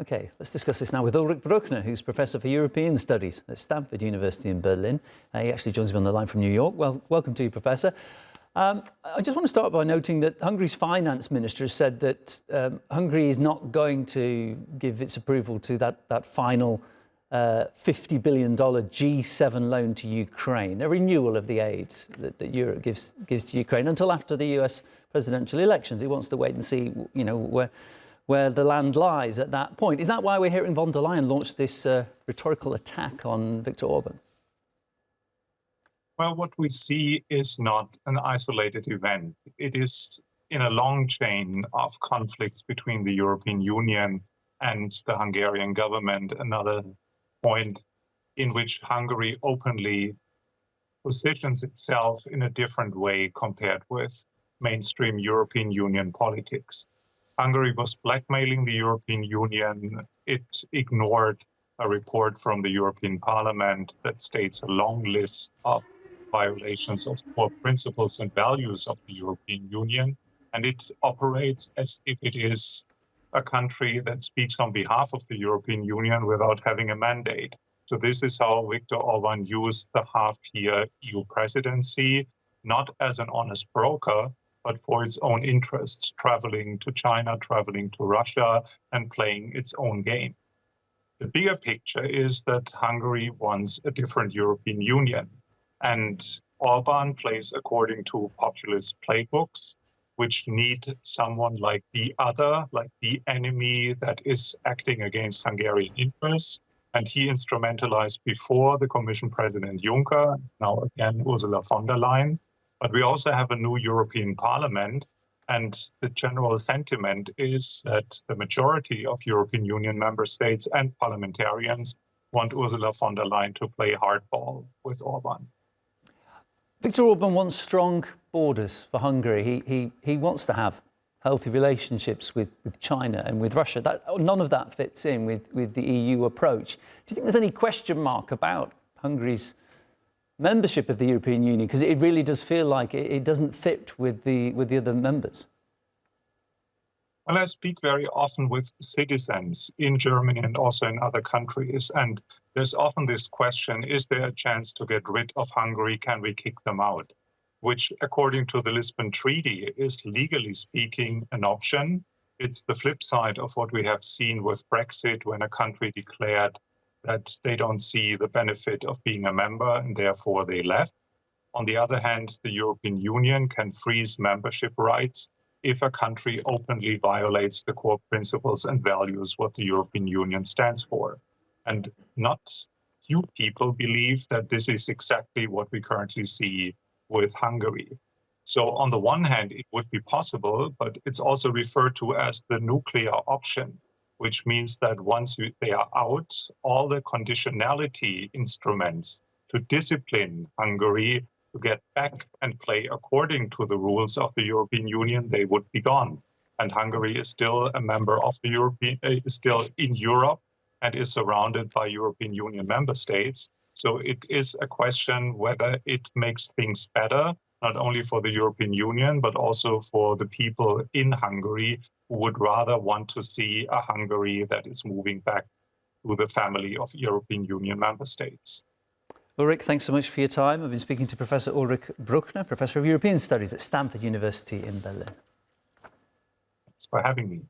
Okay, let's discuss this now with Ulrich Brueckner, who's Professor for European Studies at Stanford University in Berlin. He actually joins me on the line from New York. Well, welcome to you, Professor. I just want to start by noting that Hungary's finance minister has said that Hungary is not going to give its approval to that final $50 billion G7 loan to Ukraine, a renewal of the aid that Europe gives to Ukraine until after the US presidential elections. He wants to wait and see, you know, where the land lies at that point. Is that why we're hearing von der Leyen launch this rhetorical attack on Viktor Orban? Well, what we see is not an isolated event. It is in a long chain of conflicts between the European Union and the Hungarian government, another point in which Hungary openly positions itself in a different way compared with mainstream European Union politics. Hungary was blackmailing the European Union. It ignored a report from the European Parliament that states a long list of violations of core principles and values of the European Union. And it operates as if it is a country that speaks on behalf of the European Union without having a mandate. So this is how Viktor Orban used the half-year EU presidency, not as an honest broker, but for its own interests, traveling to China, traveling to Russia, and playing its own game. The bigger picture is that Hungary wants a different European Union. And Orban plays according to populist playbooks, which need someone like the other, like the enemy that is acting against Hungarian interests. And he instrumentalized before the Commission President Juncker, now again Ursula von der Leyen. But we also have a new European Parliament, and the general sentiment is that the majority of European Union member states and parliamentarians want Ursula von der Leyen to play hardball with Orban. Viktor Orban wants strong borders for Hungary. He wants to have healthy relationships with China and with Russia. None of that fits in with the EU approach. Do you think there's any question mark about Hungary's membership of the European Union, because it really does feel like it doesn't fit with the other members? Well, I speak very often with citizens in Germany and also in other countries, and there's often this question, is there a chance to get rid of Hungary? Can we kick them out? Which, according to the Lisbon Treaty, is legally speaking an option. It's the flip side of what we have seen with Brexit, when a country declared that they don't see the benefit of being a member and therefore they left. On the other hand, the European Union can freeze membership rights if a country openly violates the core principles and values what the European Union stands for. And not few people believe that this is exactly what we currently see with Hungary. So on the one hand, it would be possible, but it's also referred to as the nuclear option, which means that once they are out, all the conditionality instruments to discipline Hungary to get back and play according to the rules of the European Union, they would be gone. And Hungary is still a member of the is still in Europe and is surrounded by European Union member states. So it is a question whether it makes things better, not only for the European Union, but also for the people in Hungary who would rather want to see a Hungary that is moving back to the family of European Union member states. Ulrich, thanks so much for your time. I've been speaking to Professor Ulrich Brueckner, Professor of European Studies at Stanford University in Berlin. Thanks for having me.